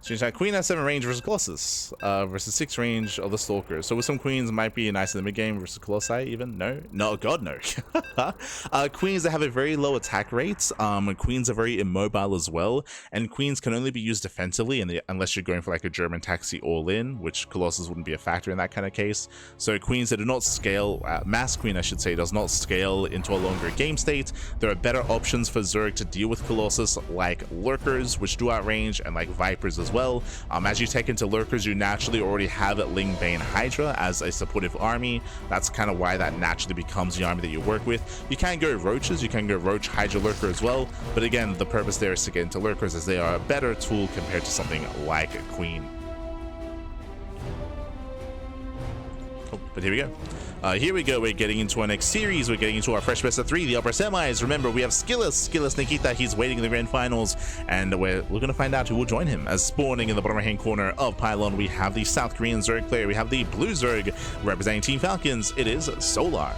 Change that Queen has 7 range versus Colossus, versus 6 range of the Stalker. So with some Queens, might be nice in the mid game versus Colossi even. No, God no. Queens that have a very low attack rate. Queens are very immobile as well, and Queens can only be used defensively unless you're going for like a German taxi all in, which Colossus wouldn't be a factor in that kind of case. So Queens that do not scale, Mass Queen I should say, does not scale into a longer game state. There are better options for Zerg to deal with Colossus, like Lurkers, which do outrange, and like Vipers as well. As you take into Lurkers, you naturally already have Ling Bane Hydra as a supportive army. That's kind of why that naturally becomes the army that you work with. You can go Roaches, you can go Roach Hydra Lurker as well, but again, the purpose there is to get into Lurkers as they are a better tool compared to something like Queen. Oh, but here we go. Here we go, we're getting into our next series, we're getting into our fresh best of 3, the upper semis. Remember, we have Skillous Nikita, he's waiting in the grand finals, and we're going to find out who will join him. As spawning in the bottom right hand corner of Pylon, we have the South Korean Zerg player, we have the Blue Zerg representing Team Falcons, it is Solar.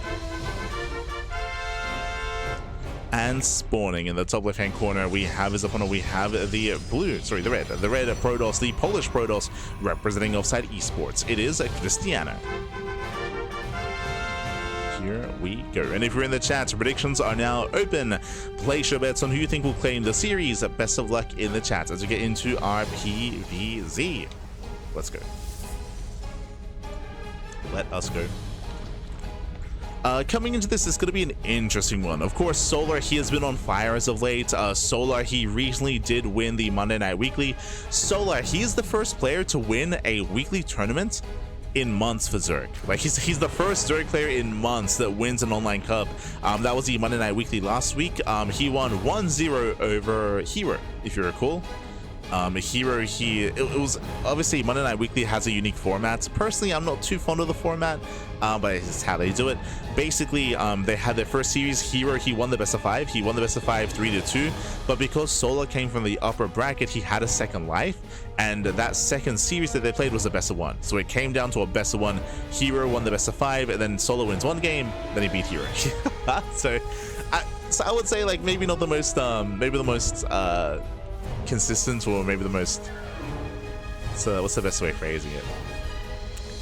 And spawning in the top left hand corner, we have his opponent, we have the red Protoss, the Polish Protoss representing Offside Esports, it is Krystianer. Here we go. And if you're in the chat, predictions are now open. Place your bets on who you think will claim the series. Best of luck in the chat as we get into our PVZ. Let's go. Let us go. Coming into this is going to be an interesting one. Of course, Solar, he has been on fire as of late. Solar, he recently did win the Monday Night Weekly. Solar, he is the first player to win a weekly tournament in months for Zerg. Like he's the first Zerg player in months that wins an online cup. That was the Monday Night Weekly last week. He won 1-0 over Hero, if you recall. Hero, it was obviously Monday Night Weekly has a unique format. Personally, I'm not too fond of the format, but it's how they do it. Basically, they had their first series. Hero, he won the best of 5. He won the best of 5 3-2, but because Solar came from the upper bracket, he had a second life, and that second series that they played was a best of 1. So it came down to a best of 1. Hero won the best of 5, and then Solar wins 1 game, then he beat Hero. So I would say, like, maybe not the most consistent, or maybe the most, so what's the best way of phrasing it?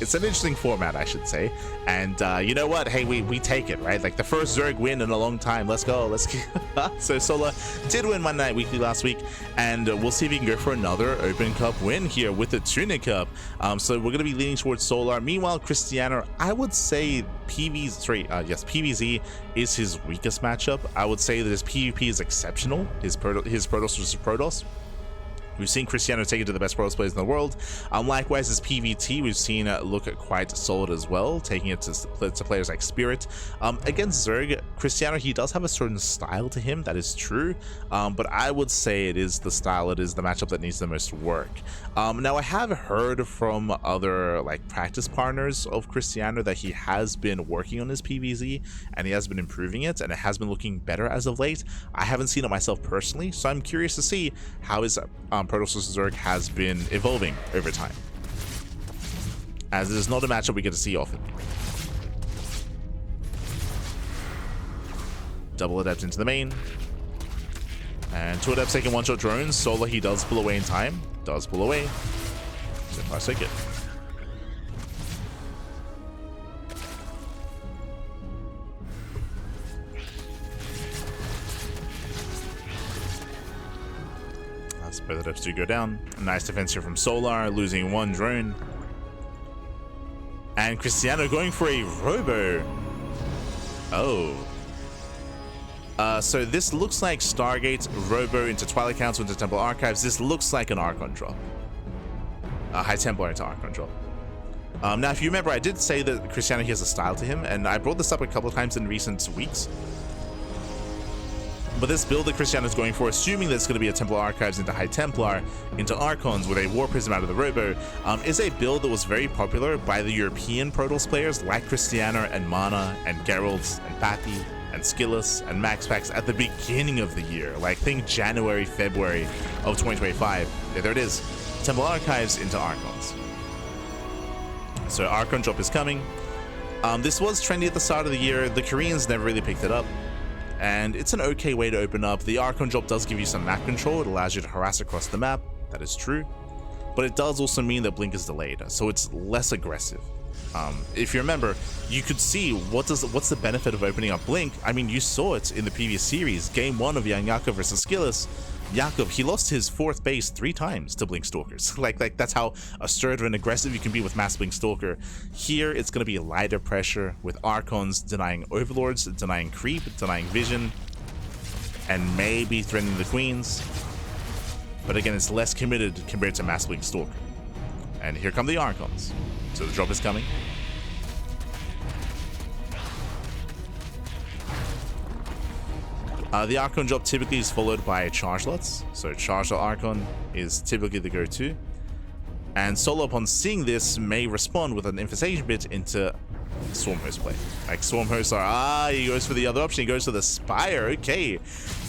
It's an interesting format, I should say, and you know what, hey, we take it, right? Like the first Zerg win in a long time. Let's go, let's go. So Solar did win Monday Night Weekly last week, and we'll see if he can go for another Open Cup win here with the Tuna Cup. So we're going to be leaning towards Solar. Meanwhile, Krystianer, I would say PVZ is his weakest matchup. I would say that his PvP is exceptional. His Protoss versus Protoss. We've seen Krystianer take it to the best Protoss players in the world. Likewise, his PvT, we've seen look quite solid as well, taking it to players like Spirit. Against Zerg, Krystianer, he does have a certain style to him, that is true, but I would say it is the style, it is the matchup that needs the most work. Now, I have heard from other like practice partners of Krystianer that he has been working on his PvZ, and he has been improving it, and it has been looking better as of late. I haven't seen it myself personally, so I'm curious to see how his Protoss vs Zerg has been evolving over time, as it is not a matchup we get to see often. Double Adept into the main, and 2 Adepts taking one-shot drones. Solar, he does pull away in time, so far so good. Both Adepts do go down. Nice defense here from Solar, losing 1 drone. And Krystianer going for a Robo. Oh. So this looks like Stargate, Robo into Twilight Council, into Temple Archives. This looks like an Archon drop. High Templar into Archon drop. Now, if you remember, I did say that Krystianer, he has a style to him, and I brought this up a couple of times in recent weeks. But this build that Krystianer is going for, assuming that it's going to be a Templar Archives into High Templar, into Archons with a War Prism out of the Robo, is a build that was very popular by the European Protoss players like Krystianer and Mana and Geralt and Patty and Skillous and MaxPax at the beginning of the year. Like, think January, February of 2025. There it is. Templar Archives into Archons. So Archon drop is coming. This was trendy at the start of the year. The Koreans never really picked it up, and it's an okay way to open up. The Archon drop does give you some map control. It allows you to harass across the map. That is true. but it does also mean that blink is delayed, so it's less aggressive. If you remember, you could see what's the benefit of opening up blink. I mean, you saw it in the previous series, game 1 of Young Yakov versus Skillis. Yakov, he lost his 4th base 3 times to blink stalkers. like that's how assertive and aggressive you can be with mass blink stalker. Here it's going to be lighter pressure with Archons denying overlords, denying creep, denying vision, and maybe threatening the queens. But again, it's less committed compared to mass blink stalker. And here come the Archons. So the drop is coming. The Archon drop typically is followed by charge lots. So charge lot Archon is typically the go-to. And Solo, upon seeing this, may respond with an infestation bit into Swarm Host play. Like Swarm Hosts are, he goes for the other option, he goes for the Spire, okay.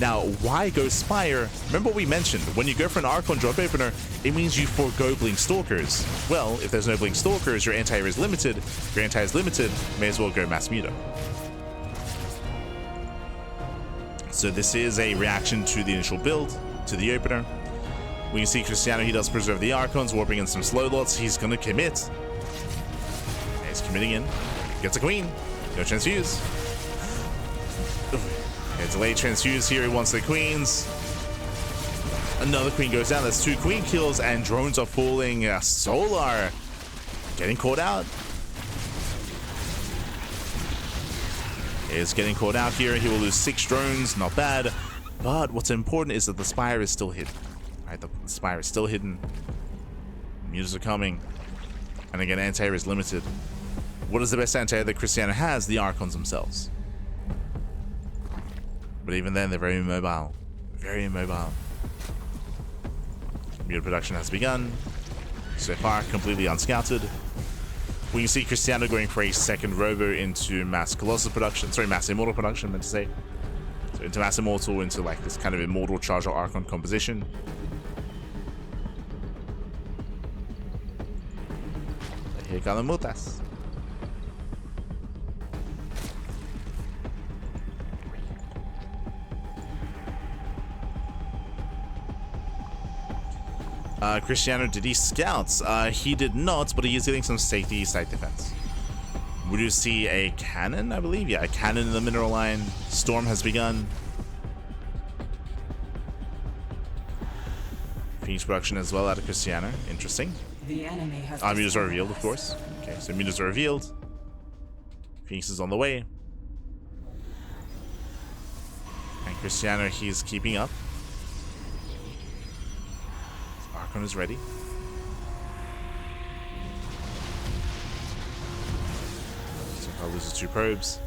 Now, why go Spire? Remember what we mentioned, when you go for an Archon drop opener, it means you forego Blink Stalkers. Well, if there's no Blink Stalkers, your anti-air is limited. If your anti-air is limited, may as well go Mass Muta. So this is a reaction to the initial build, to the opener. We can see Krystianer, he does preserve the Archons, warping in some slow lots. He's gonna commit. He's committing in. Gets a queen. No transfuse. A delayed transfuse here. He wants the queens. Another queen goes down. That's 2 queen kills, and drones are falling. Solar getting caught out. Is getting caught out here. He will lose 6 drones. Not bad. But what's important is that the Spire is still hidden. Right, the Spire is still hidden. Mutas are coming. And again, anti-air is limited. What is the best anti-air that Krystianer has? The Archons themselves. But even then, they're very immobile. Very immobile. Muta production has begun. So far, completely unscouted. We can see Krystianer going for a second robo into Mass Colossus production. Sorry, Mass Immortal production, meant to say. So into Mass Immortal, into like this kind of Immortal Charger Archon composition. Here come the Mutas. Krystianer, did he scouts? He did not, but he is getting some safety side defense. We do see a cannon, I believe. Yeah, a cannon in the mineral line. Storm has begun. Phoenix production as well out of Krystianer. Interesting. The enemy has Mutas are revealed, of course. Okay, so Mutas are revealed. Phoenix is on the way. And Krystianer, he's keeping up. Archon is ready. So I'll lose 2 probes.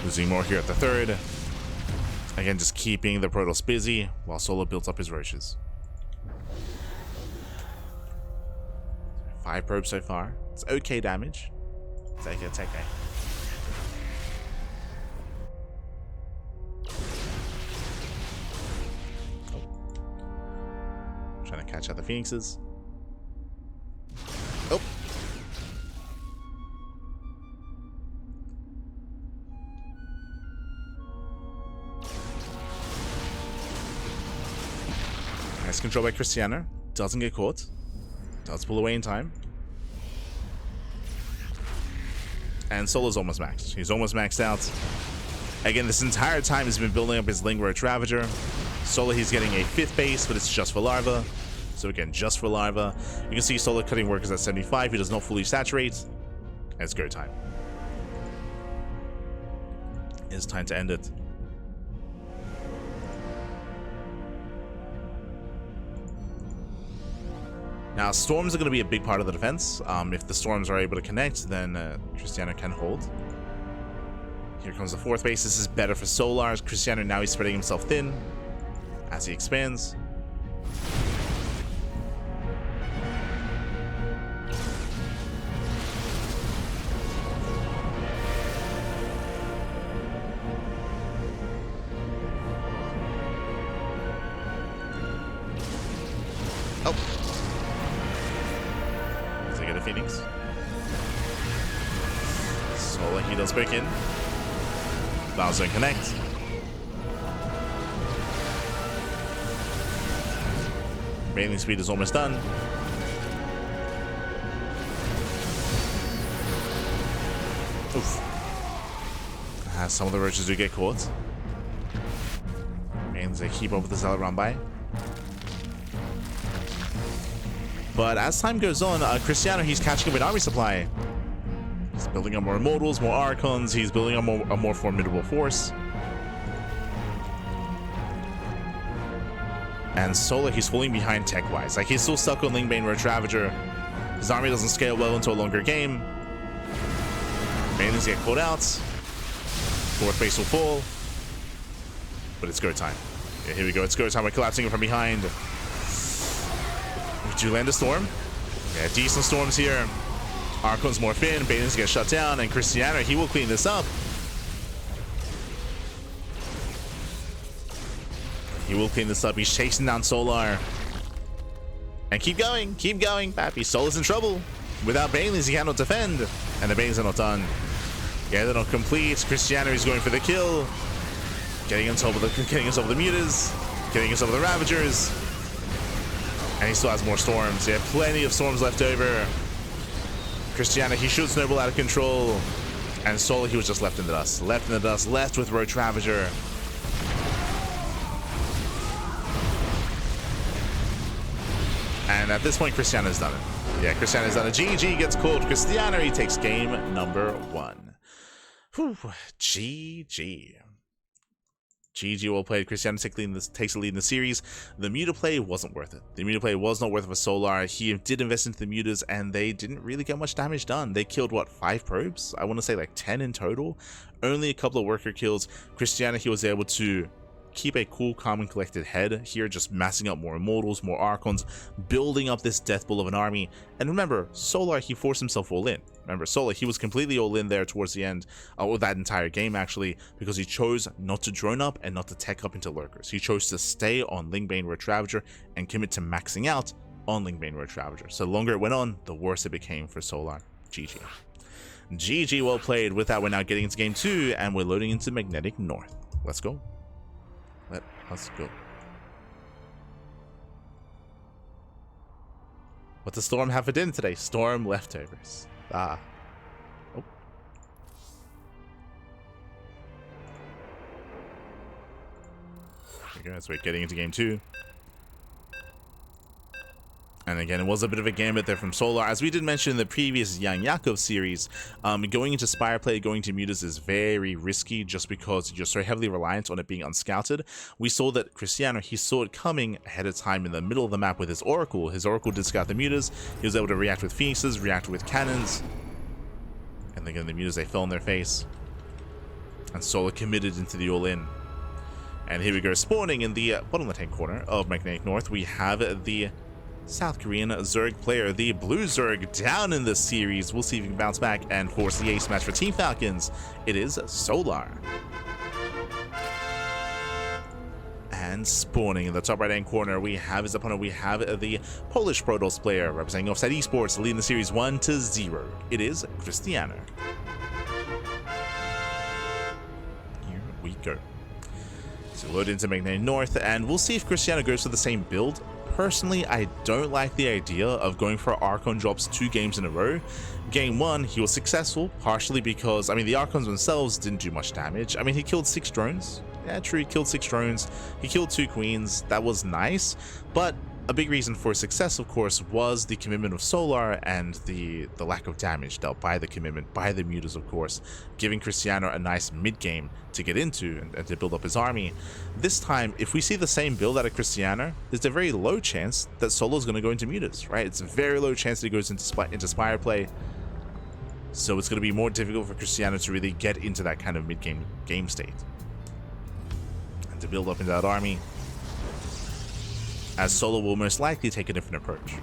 Losing more here at the 3rd. Again, just keeping the Protoss busy while Solo builds up his Roaches. 5 probes so far. It's okay damage. It's okay, it's okay. Trying to catch out the Phoenixes. Oh. Nice control by Krystianer. Doesn't get caught. Does pull away in time. And Solo's almost maxed. He's almost maxed out. Again, this entire time he's been building up his Lingroach Ravager. Solo, he's getting a 5th base, but it's just for Larva. So again, just for Larva. You can see Solo cutting workers at 75. He does not fully saturate. And it's go time. It's time to end it. Now, storms are going to be a big part of the defense. If the storms are able to connect, then Krystianer can hold. Here comes the 4th base. This is better for Solar. Krystianer, now he's spreading himself thin as he expands. Oh. Phoenix. Solar, he does break in. Bowser connect. Mailing speed is almost done. Oof. Some of the roaches do get caught. Means they keep up with the Zealot run by. But as time goes on, Krystianer, he's catching up with army supply. He's building up more Immortals, more Archons. He's building up a more formidable force. And Solar, he's falling behind tech-wise. Like, he's still stuck on Lingbane Roach Ravager. His army doesn't scale well into a longer game. Mailings get caught out. Fourth base will fall. But it's go time. Yeah, here we go. It's go time. We're collapsing from behind. We do land a storm. Yeah, decent storms here. Archons morph in. Banelings get shut down. And Krystianer, he will clean this up. He will clean this up. He's chasing down Solar. And keep going. Keep going, Pappy. Solar's in trouble. Without Banelings, he cannot defend. And the Banelings are not done. Yeah, they're not complete. Krystianer is going for the kill. Getting on top of the mutas. Getting on top of the Ravagers. And he still has more storms. Yeah, plenty of storms left over. Krystianer, he should snowball out of control. And Solar, he was just left in the dust. Left in the dust. Left with Roach Ravager. And at this point, Krystianer's done it. Yeah, Krystianer's done it. GG gets called. Krystianer, he takes game number 1. Whew. GG. GG, well played. Krystianer takes the lead in the series. The muta play wasn't worth it. The muta play was not worth it for Solar. He did invest into the mutas, and they didn't really get much damage done. They killed, what, 5 probes? I want to say like 10 in total. Only a couple of worker kills. Krystianer, he was able to keep a cool, calm, and collected head here, just massing up more Immortals, more Archons, building up this death bull of an army. And remember, Solar, he forced himself all in. Remember, Solar, he was completely all in there towards the end, or that entire game actually, because he chose not to drone up and not to tech up into lurkers. He chose to stay on Lingbane Roach Ravager and commit to maxing out on Lingbane Roach Ravager. So the longer it went on, the worse it became for Solar. GG. GG, well played. With that, we're now getting into game 2, and we're loading into Magnetic North. Let's go. Let's go. What does Storm have for dinner today? Storm leftovers. Ah. Oh. There we go. So we're getting into game 2. And again, it was a bit of a gambit there from Solar. As we did mention in the previous Yang Yakov series, going into Spire play, going to mutas is very risky just because you're so heavily reliant on it being unscouted. We saw that Krystianer, he saw it coming ahead of time in the middle of the map with his Oracle. His Oracle did scout the mutas. He was able to react with Phoenixes, react with cannons. And again, the mutas, they fell on their face. And Solar committed into the all-in. And here we go, spawning in the bottom left-hand corner of Magnetic North, we have the South Korean Zerg player, the Blue Zerg, down in this series. We'll see if he can bounce back and force the ace match for Team Falcons. It is Solar. And spawning in the top right-hand corner, we have his opponent. We have the Polish Protoss player representing Offside Esports, leading the series 1-0. It is Krystianer. Here we go. So load into Magnetic North, and we'll see if Krystianer goes for the same build. Personally, I don't like the idea of going for Archon drops 2 games in a row. Game 1, he was successful, partially because, I mean, the Archons themselves didn't do much damage. I mean, he killed 6 drones. Yeah, true, he killed 6 drones. He killed 2 queens. That was nice. But a big reason for success, of course, was the commitment of Solar and the lack of damage dealt by the commitment, by the mutas, of course, giving Krystianer a nice mid-game to get into and to build up his army. This time, if we see the same build out of Krystianer, there's a very low chance that Solar's going to go into mutas, right? It's a very low chance that he goes into Spire play. So it's going to be more difficult for Krystianer to really get into that kind of mid-game game state and to build up into that army, as Solar will most likely take a different approach.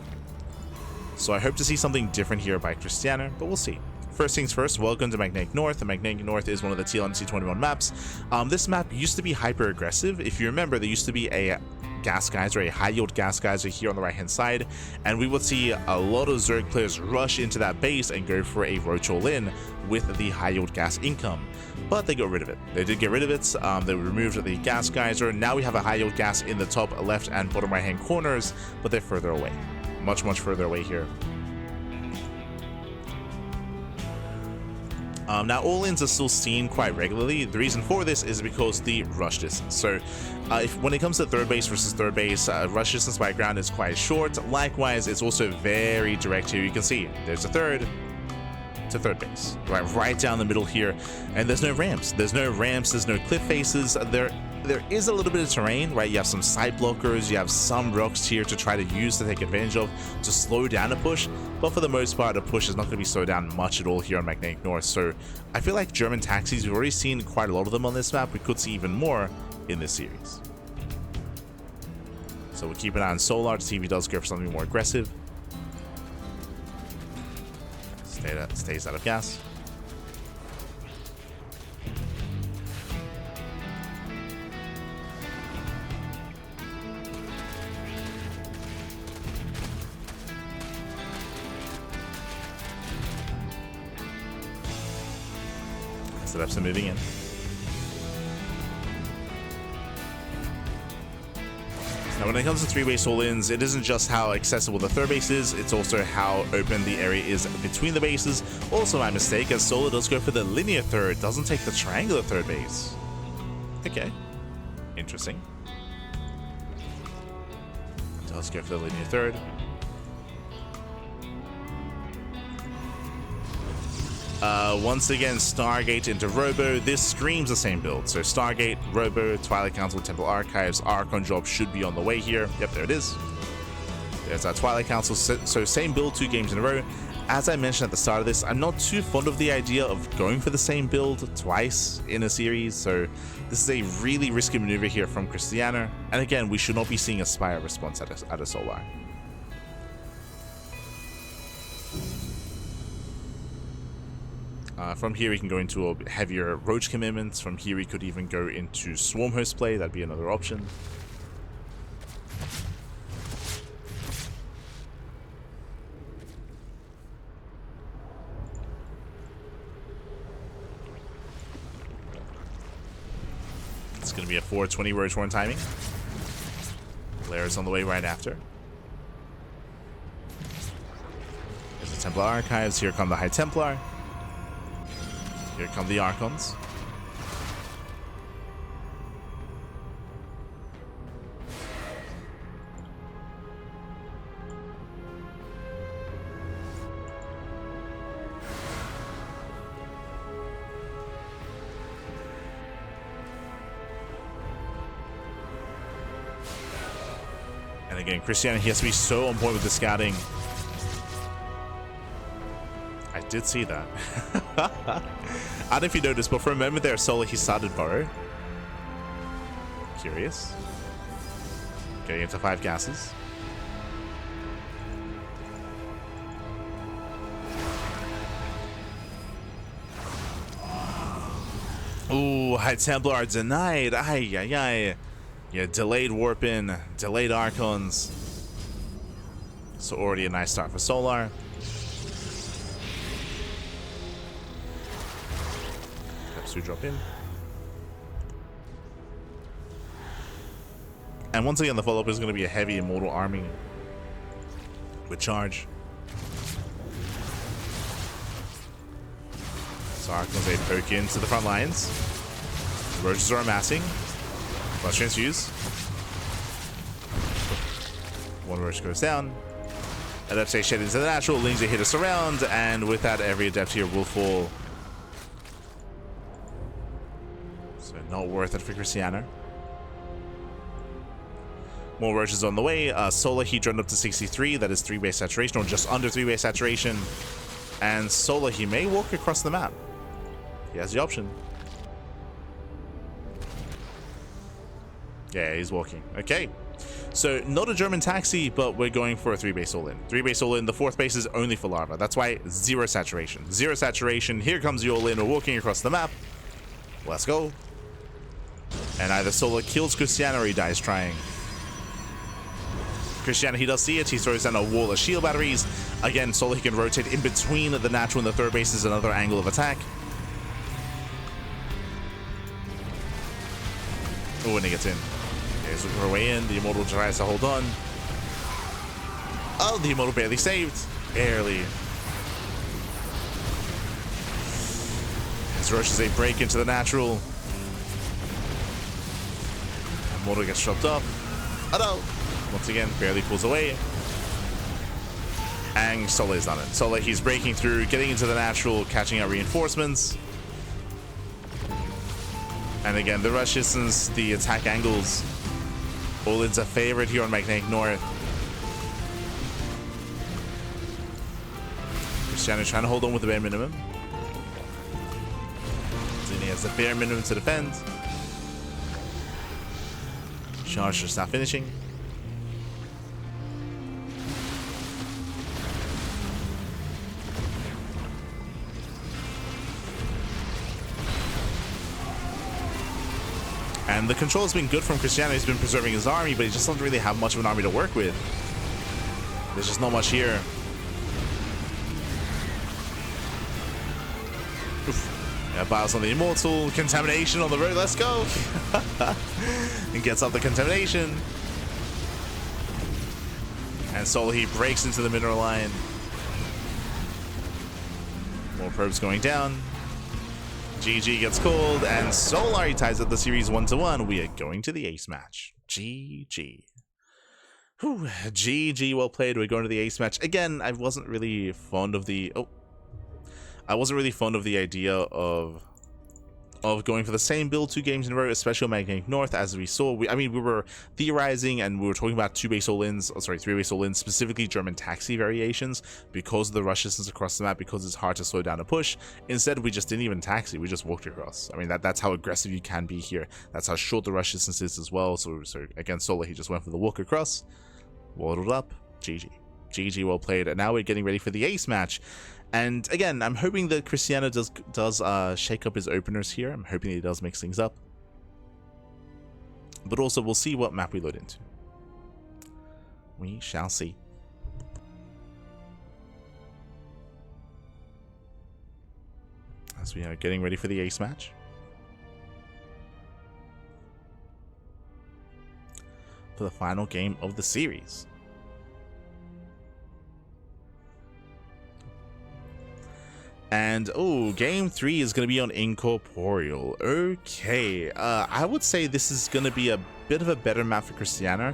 So I hope to see something different here by Krystianer, but we'll see. First things first, welcome to Magnetic North. The Magnetic North is one of the TLNC 21 maps. This map used to be hyper aggressive. If you remember, there used to be a gas geyser, a high yield gas geyser here on the right hand side, and we would see a lot of Zerg players rush into that base and go for a roach all in with the high yield gas income. But they got rid of it. They did get rid of it. They removed the gas geyser. Now we have a high yield gas in the top left and bottom right hand corners, but they're further away, much further away here. Now, all-ins are still seen quite regularly. The reason for this is because the rush distance. So, when it comes to third base versus third base, rush distance by ground is quite short. Likewise, it's also very direct here. You can see there's a third to third base, right down the middle here, and there's no ramps. There's no cliff faces. There is a little bit of terrain, right? You have some side blockers, you have some rocks here to try to use to take advantage of to slow down a push, but for the most part, a push is not going to be slowed down much at all here on Magnetic North. So I feel like German taxis, we've already seen quite a lot of them on this map. We could see even more in this series. So we'll keep an eye on Solar to see if he does go for something more aggressive. Stays out of gas. Setups are moving in. Now, when it comes to three-base all-ins, it isn't just how accessible the third base is, it's also how open the area is between the bases. Also my mistake, as Solo does go for the linear third, doesn't take the triangular third base. Okay. Interesting. Does go for the linear third. Once again, Stargate into Robo. This screams the same build. So Stargate, Robo, Twilight Council, Temple Archives, Archon Job should be on the way here. Yep, there it is. There's our Twilight Council. So same build 2 games in a row. As I mentioned at the start of this, I'm not too fond of the idea of going for the same build twice in a series. So this is a really risky maneuver here from Krystianer. And again, we should not be seeing a Spire response at a Solar. From here, we can go into a heavier Roach commitments. From here, we could even go into Swarm Host play. That'd be another option. It's going to be a 420 Roach Horn timing. Lairs on the way right after. There's the Templar Archives. Here come the High Templar. Here come the Archons. And again, Krystianer, he has to be so on point with the scouting. I did see that. I don't know if you noticed, but for a moment there, Solar, he started Burrow. Curious. Getting into 5 gases. Ooh, High Templar denied. Ay, ay, ay. Yeah, delayed warp in, delayed Archons. So already a nice start for Solar. To drop in. And once again, the follow-up is going to be a heavy Immortal army with charge. So Archons, they poke into the front lines. Roaches are amassing. Let's transfuse. One Roach goes down. Adept shed into the natural. Lings hit us around, and with that, every Adept here will fall. Not worth it for Krystianer. More Roaches on the way. Solar, he dropped up to 63. That is 3-base saturation, or just under 3-base saturation. And Solar, he may walk across the map. He has the option. Yeah, he's walking. Okay. So, not a German taxi, but we're going for a 3-base all-in. 3-base all-in. The 4th base is only for Larva. That's why 0 saturation. 0 saturation. Here comes the all-in. We're walking across the map. Let's go. And either Solar kills Krystianer or he dies trying. Krystianer, he does see it. He throws down a wall of shield batteries. Again, Solo, he can rotate in between the natural and the third base is another angle of attack. Oh, and he gets in. He's looking for a way in. The Immortal tries to hold on. Oh, the Immortal barely saved. Barely. As rushes a break into the natural. Immortal gets chopped up. Oh no! Once again, barely pulls away. And Solo is on it. Solo, he's breaking through, getting into the natural, catching out reinforcements. And again, the rush distance, the attack angles. All-in's a favorite here on Magnetic North. Krystianer trying to hold on with the bare minimum. He has the bare minimum to defend. Charge just not finishing. And the control has been good from Krystianer. He's been preserving his army, but he just doesn't really have much of an army to work with. There's just not much here. Oof. Yeah, Biles on the Immortal. Contamination on the road. Let's go. And gets up the contamination. And Solo, he breaks into the mineral line. More probes going down. GG gets called, and Solar ties up the series 1-1. We are going to the ace match. GG. Whew. GG, well played. We're going to the ace match. Again, I wasn't really fond of the... I wasn't really fond of the idea of going for the same build 2 games in a row, especially on Magnetic North, as we saw. I mean, we were theorizing and we were talking about 3-base all-ins, specifically German taxi variations, because of the rush distance across the map, because it's hard to slow down a push. Instead, we just didn't even taxi, we just walked across. I mean, that's how aggressive you can be here. That's how short the rush distance is as well. So against Solo, he just went for the walk across, walled up, GG. GG, well played. And now we're getting ready for the ace match. And again, I'm hoping that Krystianer does shake up his openers here. I'm hoping he does mix things up. But also, we'll see what map we load into. We shall see. As we are getting ready for the ace match. For the final game of the series. And, oh, game 3 is going to be on Incorporeal. Okay, I would say this is going to be a bit of a better map for Krystianer.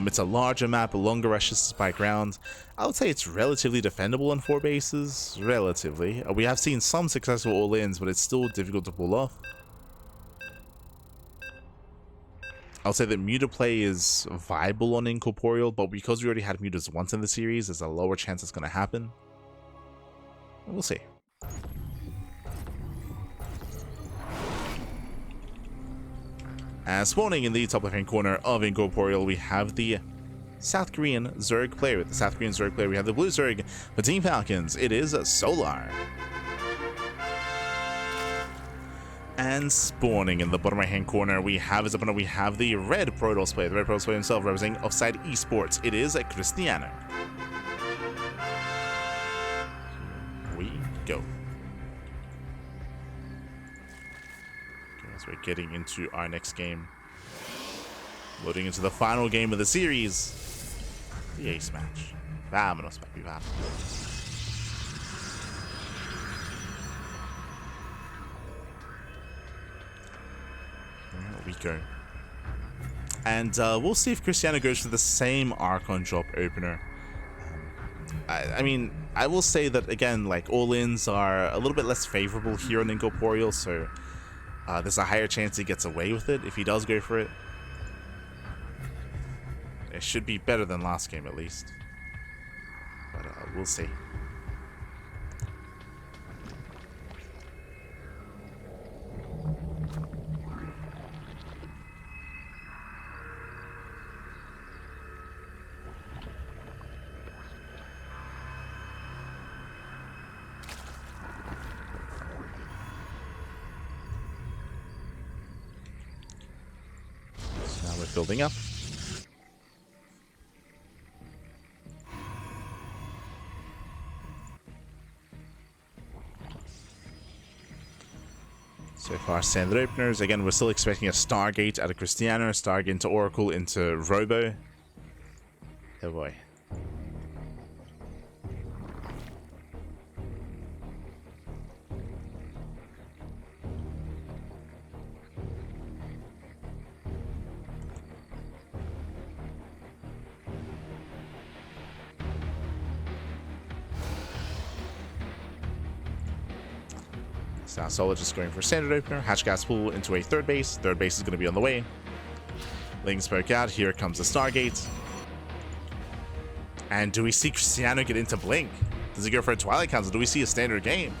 It's a larger map, a longer rush distance by ground. I would say it's relatively defendable on 4 bases. Relatively. We have seen some successful all-ins, but it's still difficult to pull off. I'll say that Muta play is viable on Incorporeal, but because we already had Mutas once in the series, there's a lower chance it's going to happen. We'll see. Spawning in the top left-hand corner of Incorporeal, we have the South Korean Zerg player. With the South Korean Zerg player, we have the blue Zerg. For Team Falcons, it is Solar. And spawning in the bottom right-hand corner, we have his opponent. We have the red Protoss player. The red Protoss player himself, representing Offside Esports. It is Krystianer. We go. As we're getting into our next game, loading into the final game of the series, the ace match. Vámonos, papi, vámonos. There we go. And we'll see if Krystianer goes for the same Archon drop opener. I mean, I will say that, again, like, all-ins are a little bit less favorable here on Incorporeal, so there's a higher chance he gets away with it if he does go for it. It should be better than last game, at least. But we'll see. Building up. So far, standard openers. Again, we're still expecting a Stargate out of Krystianer, Stargate into Oracle, into Robo. Oh boy. So now Solo just going for standard opener. Hatch gas pool into a third base. Third base is going to be on the way. Ling spoke out. Here comes the Stargate. And do we see Krystianer get into Blink? Does he go for a Twilight Council? Do we see a standard game?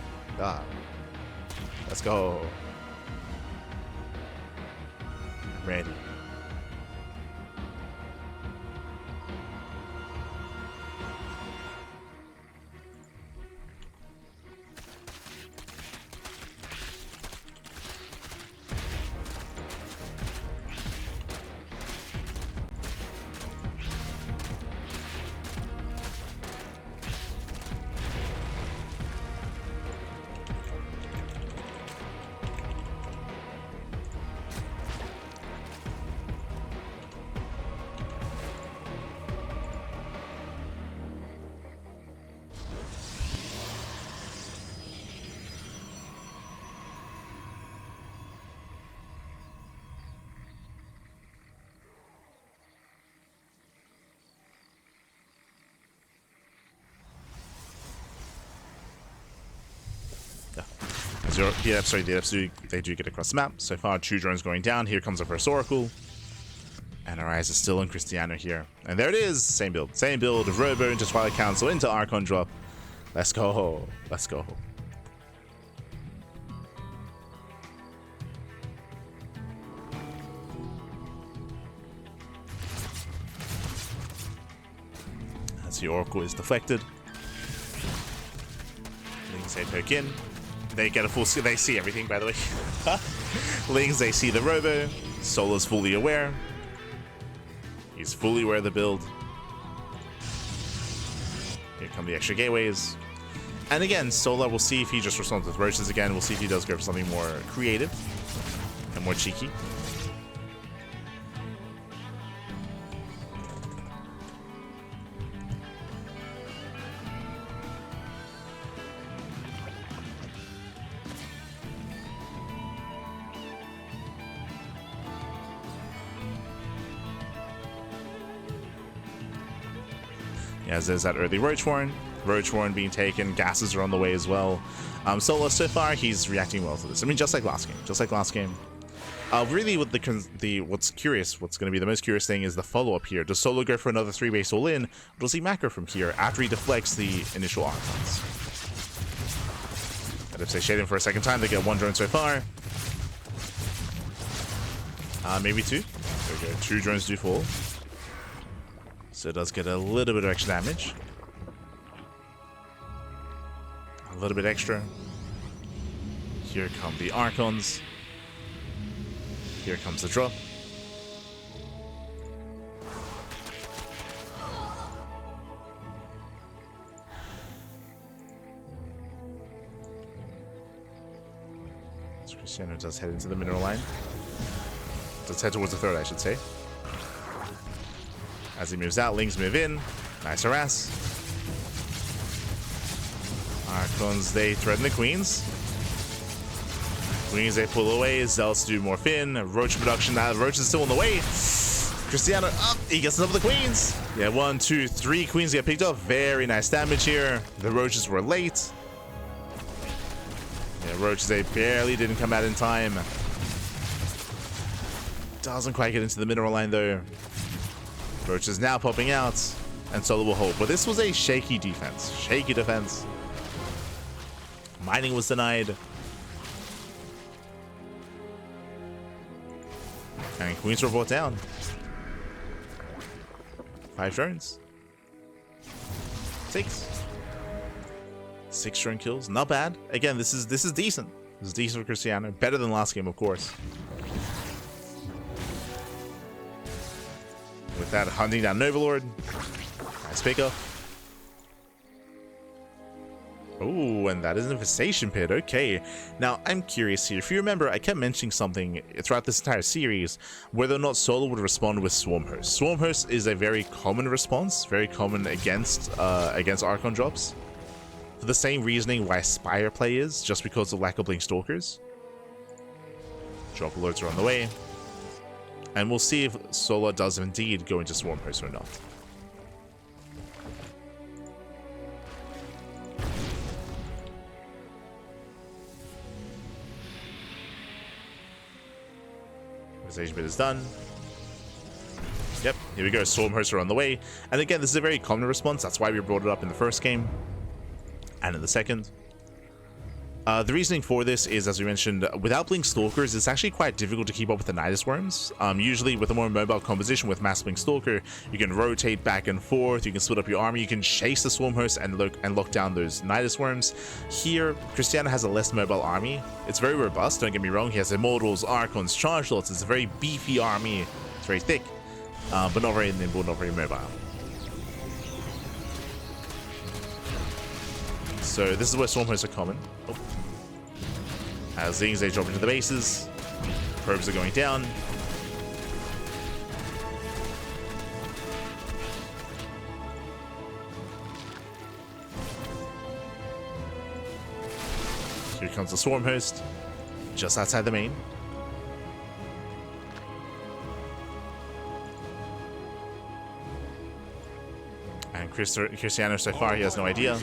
Let's go. Ready. They do get across the map. So far, 2 drones going down. Here comes our first Oracle. And our eyes are still on Krystianer here. And there it is. Same build. Same build. Robo into Twilight Council, into Archon drop. Let's go. Let's go. As the Oracle is deflected. Ling's head poke in. They get a full screen. They see everything, by the way. Lings, they see the Robo. Solo's fully aware. He's fully aware of the build. Here come the extra gateways. And again, Solar, we'll see if he just responds with roaches again. We'll see if he does go for something more creative and more cheeky. As there's that early Roach Warren being taken, gases are on the way as well. Solo, so far, he's reacting well to this. I mean, just like last game. Really, with what's going to be the most curious thing is the follow-up here. Does Solo go for another 3-base all-in, or does he macro from here after he deflects the initial Archons? And if they shade him for a second time, they get 1 drone so far. Maybe 2. There we go, 2 drones do fall. So it does get a little bit of extra damage. A little bit extra. Here come the Archons. Here comes the drop. So Krystianer does head into the mineral line. Does head towards the third, I should say. As he moves out, Lings move in. Nice harass. Archons, they threaten the Queens. Queens, they pull away. Zealots do more fin. Roach production. Now Roach is still in the way. Krystianer, he gets up with the Queens. Yeah, 1, 2, 3 Queens get picked up. Very nice damage here. The Roaches were late. Yeah, Roaches, they barely didn't come out in time. Doesn't quite get into the mineral line, though. Roach is now popping out, and Solo will hold. But this was a shaky defense. Shaky defense. Mining was denied. And Queens were brought down. 5 drones. 6. 6 drone kills. Not bad. Again, this is decent. This is decent for Krystianer. Better than last game, of course. With that, hunting down Novalord. Nice pickup. Oh, and that is an infestation pit. Okay. Now, I'm curious here. If you remember, I kept mentioning something throughout this entire series, whether or not Solo would respond with Swarm Host. Swarm Host is a very common response, very common against Archon drops. For the same reasoning why Spire play is, just because of lack of Blink Stalkers. Drop alerts are on the way. And we'll see if Solo does indeed go into Swarm Host or not. Conversation bit is done. Yep, here we go. Swarm Hosts are on the way. And again, this is a very common response. That's why we brought it up in the first game and in the second. The reasoning for this is, as we mentioned, without Blink Stalkers, it's actually quite difficult to keep up with the Nidus Worms. Usually with a more mobile composition with Mass Blink Stalker, you can rotate back and forth, you can split up your army, you can chase the Swarm Host and lock down those Nidus Worms. Here, Krystianer has a less mobile army. It's very robust, don't get me wrong. He has Immortals, Archons, Charge Lots. It's a very beefy army. It's very thick, but not very nimble, not very mobile. So this is where Swarm Hosts are common. Oh. As things, they drop into the bases. Probes are going down. Here comes the Swarm Host, just outside the main. And Krystianer, so far, he has no idea.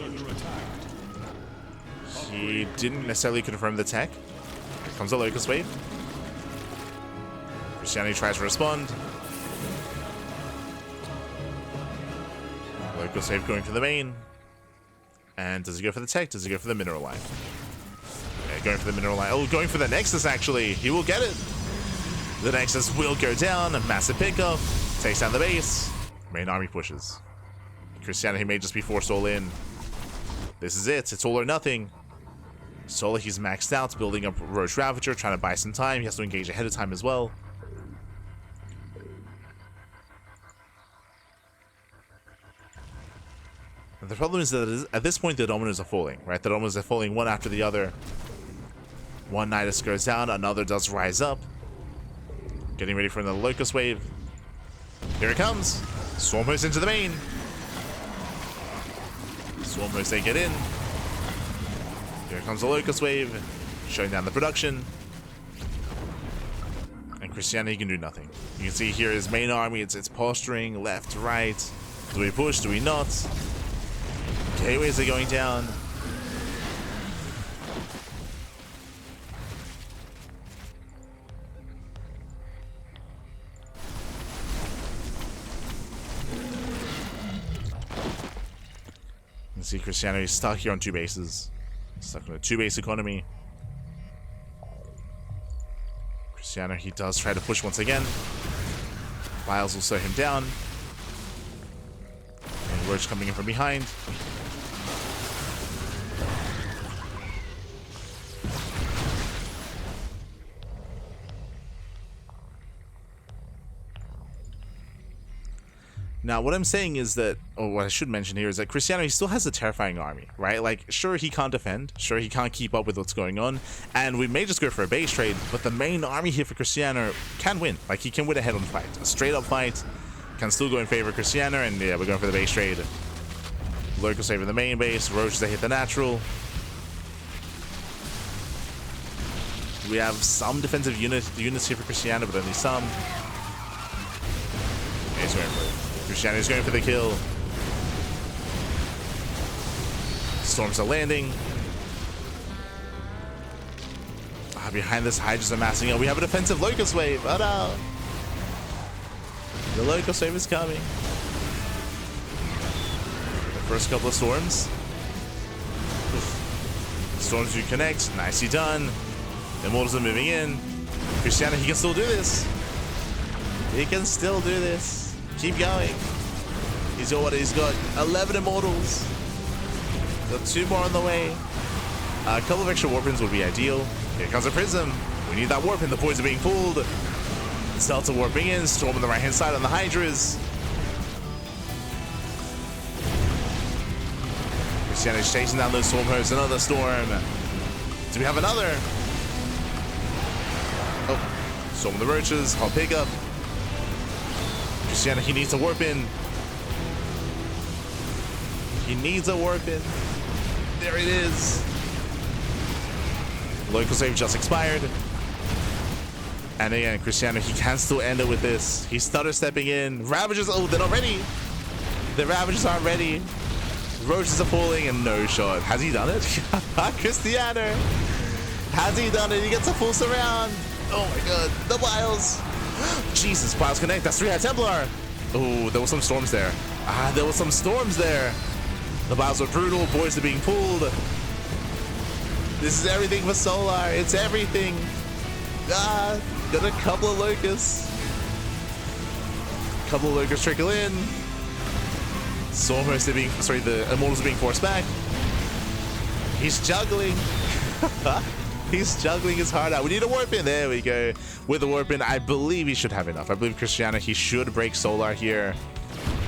He didn't necessarily confirm the tech. Here comes a Locust Wave. Krystianer tries to respond. Locust Wave going for the main. And does he go for the tech? Does he go for the mineral line? Yeah, going for the mineral line. Oh, going for the Nexus, actually. He will get it. The Nexus will go down. A massive pickup. Takes down the base. Main army pushes. Krystianer, he may just be forced all in. This is it. It's all or nothing. Solo, he's maxed out, building up Roach Ravager, trying to buy some time. He has to engage ahead of time as well. And the problem is that at this point, the Dominors are falling, right? The Dominors are falling one after the other. One Nidus goes down, another does rise up. Getting ready for another Locust Wave. Here it comes. Swarm Host into the main. Swarm Host, they get in. Here comes the Locust Wave, shutting down the production. And Krystianer, he can do nothing. You can see here his main army, it's posturing left, right. Do we push? Do we not? Gateways are going down. You can see Krystianer, he's stuck here on two bases. Stuck in a two-base economy. Krystianer, he does try to push once again. Biles will slow him down. And Roach coming in from behind. Now, what I'm saying is that, or what I should mention here is that Krystianer, he still has a terrifying army, right? Like, sure, he can't defend. Sure, he can't keep up with what's going on. And we may just go for a base trade, but the main army here for Krystianer can win. Like, he can win a head-on fight. A straight-up fight can still go in favor of Krystianer, and yeah, we're going for the base trade. Locust Wave in the main base. Roaches, they hit the natural. We have some defensive units here for Krystianer, but only some. Yeah, he's going for it. Krystianer's going for the kill. Storms are landing. Behind this, Hydras are massing up. We have a defensive Locust Wave. Oh no! The Locust Wave is coming. The first couple of storms. Storms do connect. Nicely done. Immortals are moving in. Krystianer, he can still do this. He can still do this. Keep going. He's got what? He's got 11 Immortals. Got 2 more on the way. A couple of extra Warpins would be ideal. Here comes a Prism. We need that Warpin. The points are being pulled. Delta warping in. Storm on the right-hand side on the Hydras. Krystianer is chasing down those storm hosts. Another storm. Do we have another? Oh, storm of the roaches. Hot pickup. Krystianer, he needs a warp in. He needs a warp in. There it is. Local save just expired. And again, Krystianer, he can still end it with this. He's stutter stepping in. Ravagers, oh, they're not ready. The Ravagers aren't ready. Roaches are falling and no shot. Has he done it? Krystianer. Has he done it? He gets a full surround. Oh my god. The Biles. Jesus, Biles connect. That's 3 High Templar. Oh, there were some storms there. There were some storms there. The Biles are brutal. Boys are being pulled. This is everything for Solar. It's everything. Got a couple of locusts. Couple of locusts trickle in. Stormhosts are being, sorry, the Immortals are being forced back. He's juggling. He's juggling his heart out. We need a warp in. There we go. With the warp in, I believe he should have enough. I believe Krystianer, he should break Solar here.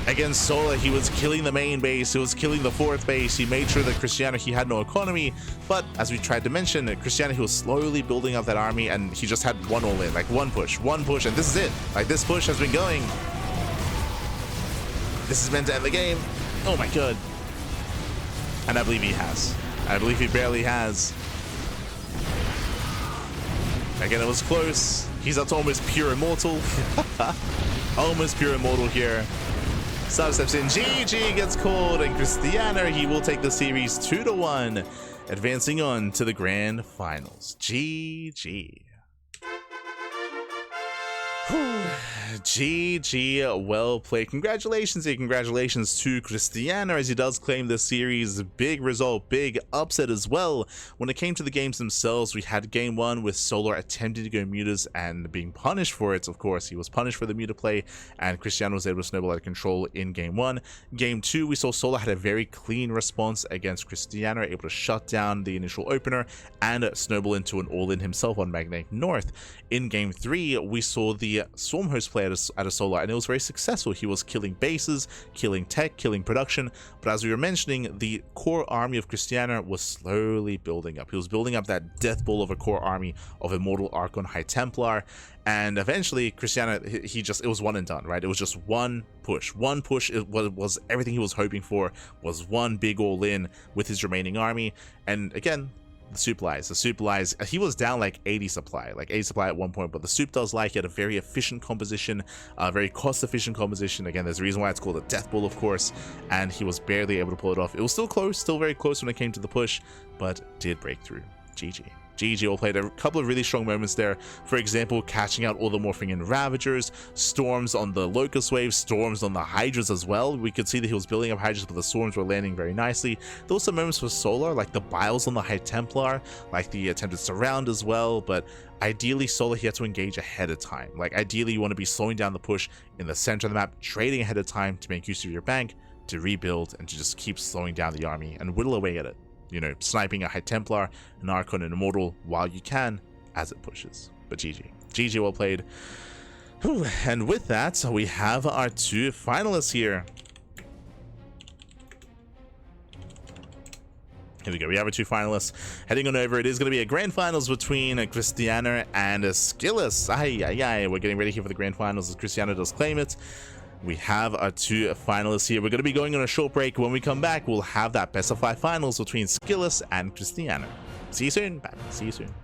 Against Solar, he was killing the main base. He was killing the 4th base. He made sure that Krystianer, he had no economy. But as we tried to mention, Krystianer, he was slowly building up that army, and he just had one all-in, like one push, and this is it. Like, this push has been going. This is meant to end the game. Oh my god. And I believe he has. I believe he barely has. Again, it was close. He's up to almost pure immortal. Almost pure immortal here. Sub steps in. GG gets called, and Krystianer, he will take the series 2-1, advancing on to the grand finals. GG. GG, well played. Congratulations here. Congratulations to Krystianer as he does claim the series. Big result, big upset as well. When it came to the games themselves, we had game 1 with Solar attempting to go mutas and being punished for it. Of course, he was punished for the muta play, and Krystianer was able to snowball out of control in game 1. Game 2, we saw Solar had a very clean response against Krystianer, able to shut down the initial opener and snowball into an all-in himself on Magnetic North. In game 3, we saw the Stormhost play at a Solar, and it was very successful. He was killing bases, killing tech, killing production, but as we were mentioning, the core army of Krystianer was slowly building up. He was building up that death ball of a core army of Immortal Archon High Templar, and eventually Krystianer, it was one and done, right? It was just one push. It was everything he was hoping for, was one big all-in with his remaining army, and again, the soup lies. He was down like 80 supply at one point, but the soup does like he had a very efficient composition, very cost-efficient composition. Again, there's a reason why it's called a death ball, of course, and he was barely able to pull it off. It was still close, still very close when it came to the push, but did break through. GG all played a couple of really strong moments there. For example, catching out all the morphing in Ravagers, storms on the Locust Wave, storms on the Hydras as well. We could see that he was building up Hydras, but the storms were landing very nicely. There were some moments for Solar, like the Biles on the High Templar, like the attempted surround as well, but ideally Solar, he had to engage ahead of time. Like, ideally you want to be slowing down the push in the center of the map, trading ahead of time to make use of your bank, to rebuild, and to just keep slowing down the army and whittle away at it. You know, sniping a High Templar, an Archon, and Immortal while you can as it pushes. But GG, well played. Whew. And with that, we have our 2 finalists here. Here we go. We have our 2 finalists. Heading on over, it is going to be a grand finals between Krystianer and Skillus. We're getting ready here for the grand finals as Krystianer does claim it. We have our 2 finalists here. We're going to be going on a short break. When we come back, we'll have that best of 5 finals between Skillus and Krystianer. See you soon. See you soon.